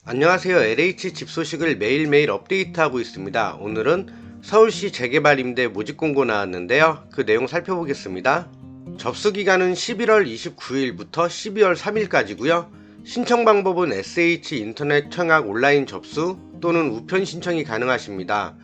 안녕하세요. LH 집 소식을 매일매일 업데이트하고 있습니다. 오늘은 서울시 재개발 임대 모집 공고 나왔는데요. 그 내용 살펴보겠습니다. 접수 기간은 11월 29일부터 12월 3일까지고요. 신청 방법은 SH 인터넷 청약 온라인 접수 또는 우편 신청이 가능하십니다.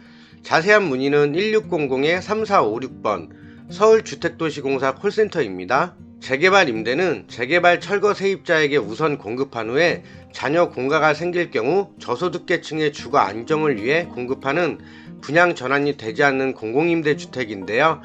자세한 문의는 1600-3456번 서울주택도시공사 콜센터입니다. 재개발 임대는 재개발 철거 세입자에게 우선 공급한 후에 자녀 공가가 생길 경우 저소득계층의 주거 안정을 위해 공급하는 분양 전환이 되지 않는 공공임대주택인데요.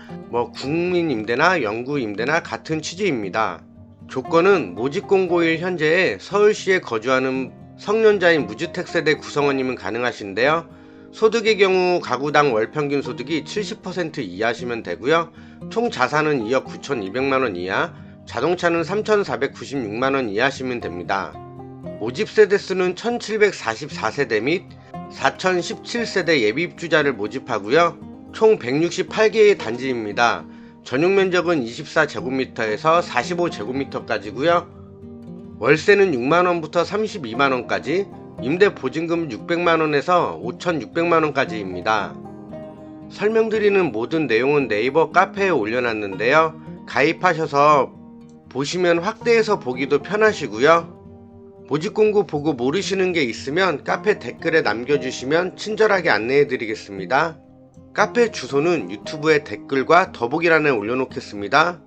국민임대나 영구임대나 같은 취지입니다. 조건은 모집 공고일 현재에 서울시에 거주하는 성년자인 무주택 세대 구성원이면 가능하신데요. 소득의 경우 가구당 월평균 소득이 70% 이하시면 되고요. 총 자산은 2억 9,200만원 이하, 자동차는 3,496만원 이하시면 됩니다. 모집 세대수는 1,744세대 및 4,017세대 예비입주자를 모집하고요. 총 168개의 단지입니다. 전용 면적은 24제곱미터에서 45제곱미터까지고요. 월세는 6만원부터 32만원까지, 임대 보증금 600만원에서 5,600만원까지입니다. 설명드리는 모든 내용은 네이버 카페에 올려놨는데요. 가입하셔서 보시면 확대해서 보기도 편하시고요. 모집 공고 보고 모르시는 게 있으면 카페 댓글에 남겨주시면 친절하게 안내해드리겠습니다. 카페 주소는 유튜브에 댓글과 더보기란에 올려놓겠습니다.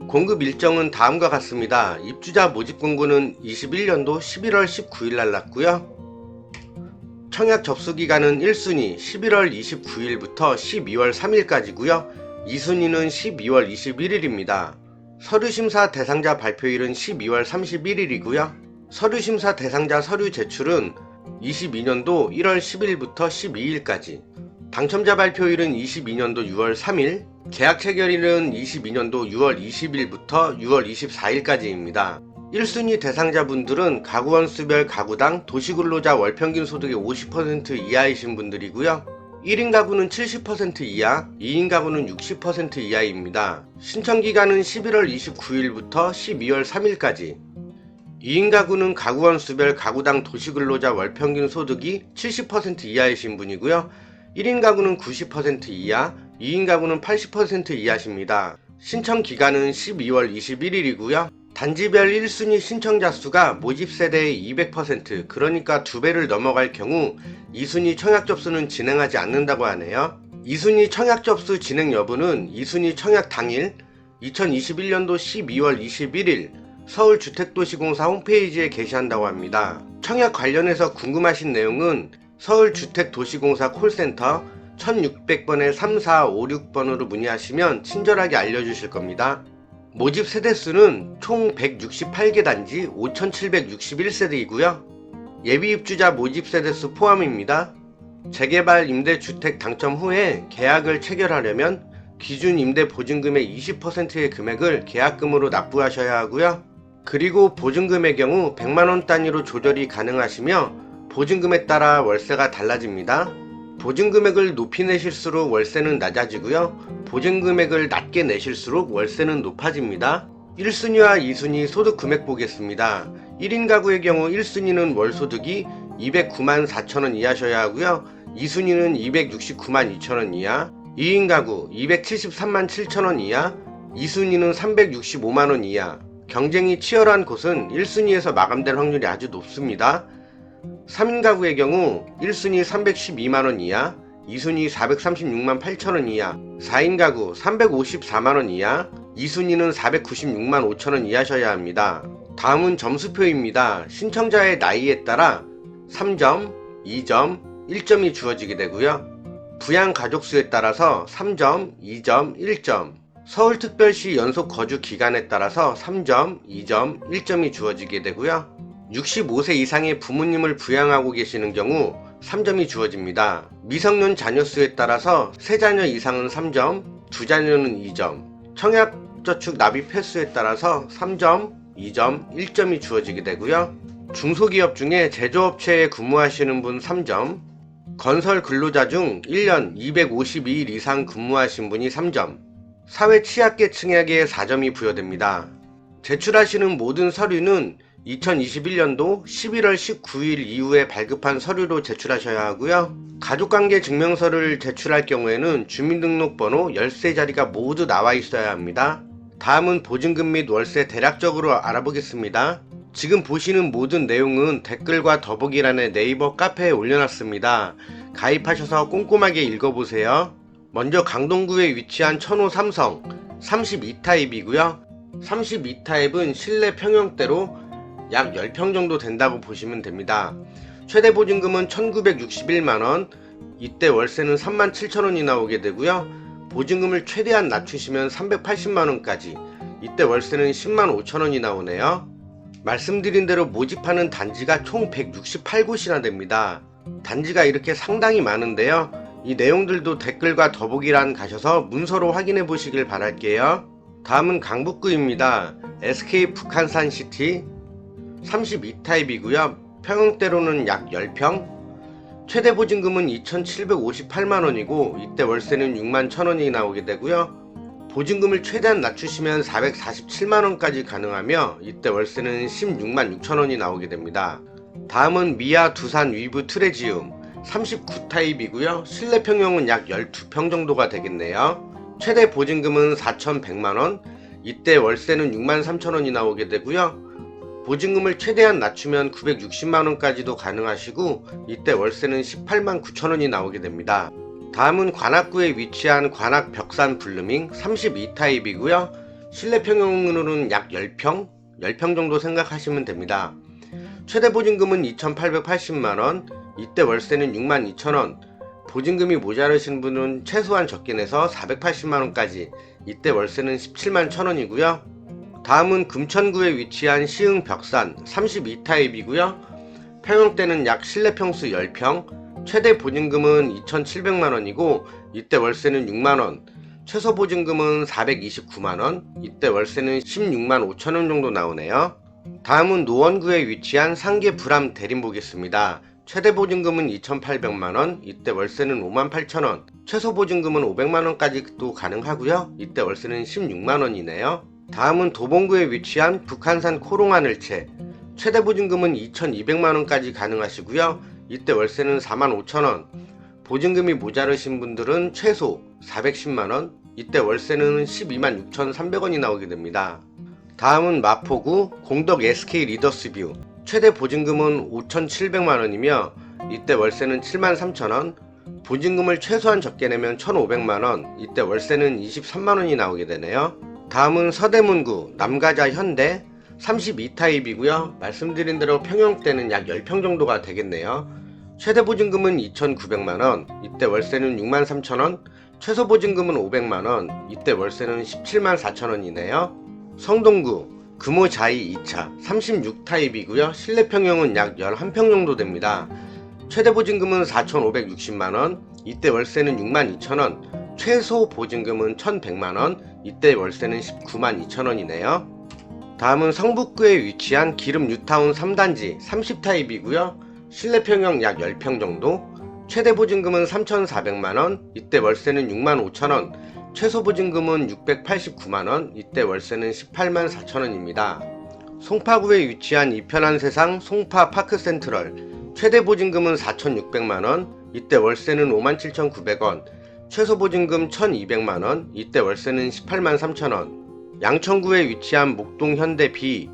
공급 일정은 다음과 같습니다. 입주자 모집 공고는 21년도 11월 19일 날 났고요. 청약 접수 기간은 1순위 11월 29일부터 12월 3일까지고요. 2순위는 12월 21일입니다. 서류심사 대상자 발표일은 12월 31일이고요. 서류심사 대상자 서류 제출은 22년도 1월 10일부터 12일까지, 당첨자 발표일은 22년도 6월 3일, 계약 체결일은 22년도 6월 20일부터 6월 24일까지입니다. 1순위 대상자분들은 가구원수별 가구당 도시근로자 월평균 소득의 50% 이하이신 분들이고요. 1인 가구는 70% 이하, 2인 가구는 60% 이하입니다. 신청기간은 11월 29일부터 12월 3일까지. 2인 가구는 가구원수별 가구당 도시근로자 월평균 소득이 70% 이하이신 분이고요. 1인 가구는 90% 이하, 2인 가구는 80% 이하십니다. 신청 기간은 12월 21일이고요. 단지별 1순위 신청자 수가 모집 세대의 200%, 그러니까 2배를 넘어갈 경우 2순위 청약 접수는 진행하지 않는다고 하네요. 2순위 청약 접수 진행 여부는 2순위 청약 당일 2021년도 12월 21일 서울주택도시공사 홈페이지에 게시한다고 합니다. 청약 관련해서 궁금하신 내용은 서울주택도시공사 콜센터 1600번에 3456번으로 문의하시면 친절하게 알려주실 겁니다. 모집 세대수는 총 168개 단지 5761세대이고요. 예비입주자 모집 세대수 포함입니다. 재개발 임대주택 당첨 후에 계약을 체결하려면 기준 임대 보증금의 20%의 금액을 계약금으로 납부하셔야 하고요. 그리고 보증금의 경우 100만원 단위로 조절이 가능하시며 보증금에 따라 월세가 달라집니다. 보증금액을 높이 내실수록 월세는 낮아지고요. 보증금액을 낮게 내실수록 월세는 높아집니다. 1순위와 2순위 소득 금액 보겠습니다. 1인 가구의 경우 1순위는 월소득이 209만 4천원 이하셔야 하고요. 2순위는 269만 2천원 이하, 2인 가구 273만 7천원 이하, 2순위는 365만원 이하. 경쟁이 치열한 곳은 1순위에서 마감될 확률이 아주 높습니다. 3인 가구의 경우 1순위 312만원 이하, 2순위 436만 8천원 이하, 4인 가구 354만원 이하, 2순위는 496만 5천원 이하셔야 합니다. 다음은 점수표입니다. 신청자의 나이에 따라 3점, 2점, 1점이 주어지게 되고요. 부양 가족수에 따라서 3점, 2점, 1점, 서울특별시 연속 거주 기간에 따라서 3점, 2점, 1점이 주어지게 되고요. 65세 이상의 부모님을 부양하고 계시는 경우 3점이 주어집니다. 미성년 자녀 수에 따라서 3자녀 이상은 3점, 2자녀는 2점, 청약저축 납입 횟수에 따라서 3점, 2점, 1점이 주어지게 되고요. 중소기업 중에 제조업체에 근무하시는 분 3점, 건설 근로자 중 1년 252일 이상 근무하신 분이 3점, 사회 취약계층에게 4점이 부여됩니다. 제출하시는 모든 서류는 2021년도 11월 19일 이후에 발급한 서류로 제출하셔야 하고요. 가족관계 증명서를 제출할 경우에는 주민등록번호 13자리가 모두 나와 있어야 합니다. 다음은 보증금 및 월세 대략적으로 알아보겠습니다. 지금 보시는 모든 내용은 댓글과 더보기란에 네이버 카페에 올려놨습니다. 가입하셔서 꼼꼼하게 읽어보세요. 먼저 강동구에 위치한 천호 삼성 32타입이고요. 32타입은 실내 평형대로 약 10평 정도 된다고 보시면 됩니다. 최대 보증금은 1961만원, 이때 월세는 37,000원이 나오게 되고요. 보증금을 최대한 낮추시면 380만원까지, 이때 월세는 105,000원이 나오네요. 말씀드린 대로 모집하는 단지가 총 168곳이나 됩니다. 단지가 이렇게 상당히 많은데요. 이 내용들도 댓글과 더보기란 가셔서 문서로 확인해 보시길 바랄게요. 다음은 강북구입니다. SK 북한산시티 32타입이고요. 평형대로는 약 10평, 최대 보증금은 2,758만원이고 이때 월세는 61,000원이 나오게 되고요. 보증금을 최대한 낮추시면 447만원까지 가능하며 이때 월세는 166,000원이 나오게 됩니다. 다음은 미아 두산 위브 트레지움 39타입이고요. 실내 평형은 약 12평 정도가 되겠네요. 최대 보증금은 4,100만원, 이때 월세는 63,000원이 나오게 되고요. 보증금을 최대한 낮추면 960만원까지도 가능하시고 이때 월세는 189,000원이 나오게 됩니다. 다음은 관악구에 위치한 관악 벽산 블루밍 32타입이고요. 실내 평형으로는 약 10평 정도 생각하시면 됩니다. 최대 보증금은 2,880만원, 이때 월세는 62,000원, 보증금이 모자르신 분은 최소한 적게 내서 480만원까지, 이때 월세는 171,000원이고요. 다음은 금천구에 위치한 시흥 벽산 32타입이고요. 평형대는 약 실내 평수 10평, 최대 보증금은 2,700만원이고 이때 월세는 6만원, 최소 보증금은 429만원, 이때 월세는 16만 5천원 정도 나오네요. 다음은 노원구에 위치한 상계 불암 대림 보겠습니다. 최대 보증금은 2,800만원, 이때 월세는 58,000원, 최소 보증금은 500만원까지도 가능하고요. 이때 월세는 16만원이네요. 다음은 도봉구에 위치한 북한산 코롱하늘채, 최대 보증금은 2,200만원까지 가능하시고요. 이때 월세는 45,000원, 보증금이 모자르신 분들은 최소 410만원, 이때 월세는 126,300원이 나오게 됩니다. 다음은 마포구 공덕 SK 리더스뷰, 최대 보증금은 5,700만원이며 이때 월세는 73,000원, 보증금을 최소한 적게 내면 1,500만원, 이때 월세는 23만원이 나오게 되네요. 다음은 서대문구 남가자 현대 32타입이고요. 말씀드린 대로 평형대는 약 10평 정도가 되겠네요. 최대 보증금은 2,900만원, 이때 월세는 63,000원, 최소 보증금은 500만원, 이때 월세는 174,000원이네요. 성동구 금호자이 2차 36타입이고요. 실내 평형은 약 11평 정도 됩니다. 최대 보증금은 4,560만원, 이때 월세는 62,000원, 최소 보증금은 1,100만원, 이때 월세는 192,200원이네요. 다음은 성북구에 위치한 기름 뉴타운 3단지 30타입이고요. 실내 평형 약 10평 정도, 최대 보증금은 3,400만원, 이때 월세는 65,000원, 최소 보증금은 689만원, 이때 월세는 184,000원입니다. 송파구에 위치한 이편한 세상 송파 파크센트럴, 최대 보증금은 4,600만원, 이때 월세는 57,900원, 최소 보증금 1,200만원, 이때 월세는 183,000원. 양천구에 위치한 목동 현대 B,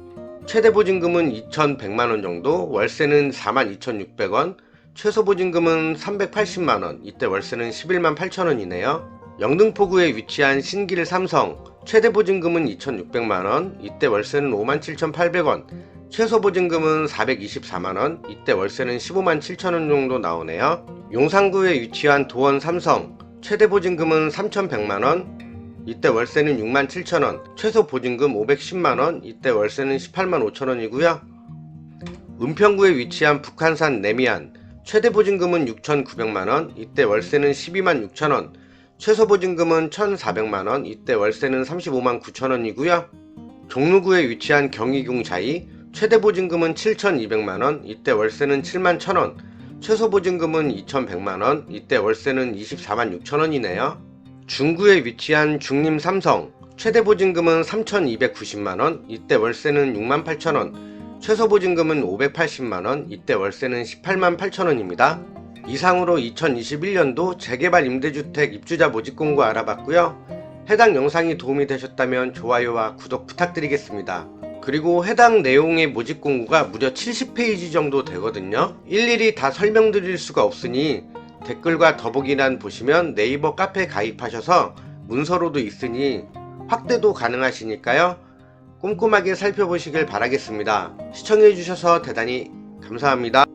최대 보증금은 2,100만원 정도, 월세는 42,600원, 최소 보증금은 380만원, 이때 월세는 118,000원이네요. 영등포구에 위치한 신길 삼성, 최대 보증금은 2,600만원, 이때 월세는 57,800원, 최소 보증금은 424만원, 이때 월세는 157,000원 정도 나오네요. 용산구에 위치한 도원 삼성, 최대 보증금은 3,100만원, 이때 월세는 67,000원, 최소 보증금 510만원, 이때 월세는 185,000원이고요. 은평구에 위치한 북한산 내미안, 최대 보증금은 6,900만원, 이때 월세는 126,000원, 최소 보증금은 1,400만원, 이때 월세는 359,000원이고요. 종로구에 위치한 경희궁자이, 최대 보증금은 7,200만원, 이때 월세는 71,000원, 최소 보증금은 2,100만원, 이때 월세는 246,000원이네요. 중구에 위치한 중림 삼성, 최대 보증금은 3,290만원, 이때 월세는 68,000원, 최소 보증금은 580만원, 이때 월세는 18만 8천원입니다. 이상으로 2021년도 재개발 임대주택 입주자 모집 공고 알아봤고요. 해당 영상이 도움이 되셨다면 좋아요와 구독 부탁드리겠습니다. 그리고 해당 내용의 모집 공고가 무려 70페이지 정도 되거든요. 일일이 다 설명드릴 수가 없으니 댓글과 더보기란 보시면 네이버 카페 가입하셔서 문서로도 있으니 확대도 가능하시니까요. 꼼꼼하게 살펴보시길 바라겠습니다. 시청해주셔서 대단히 감사합니다.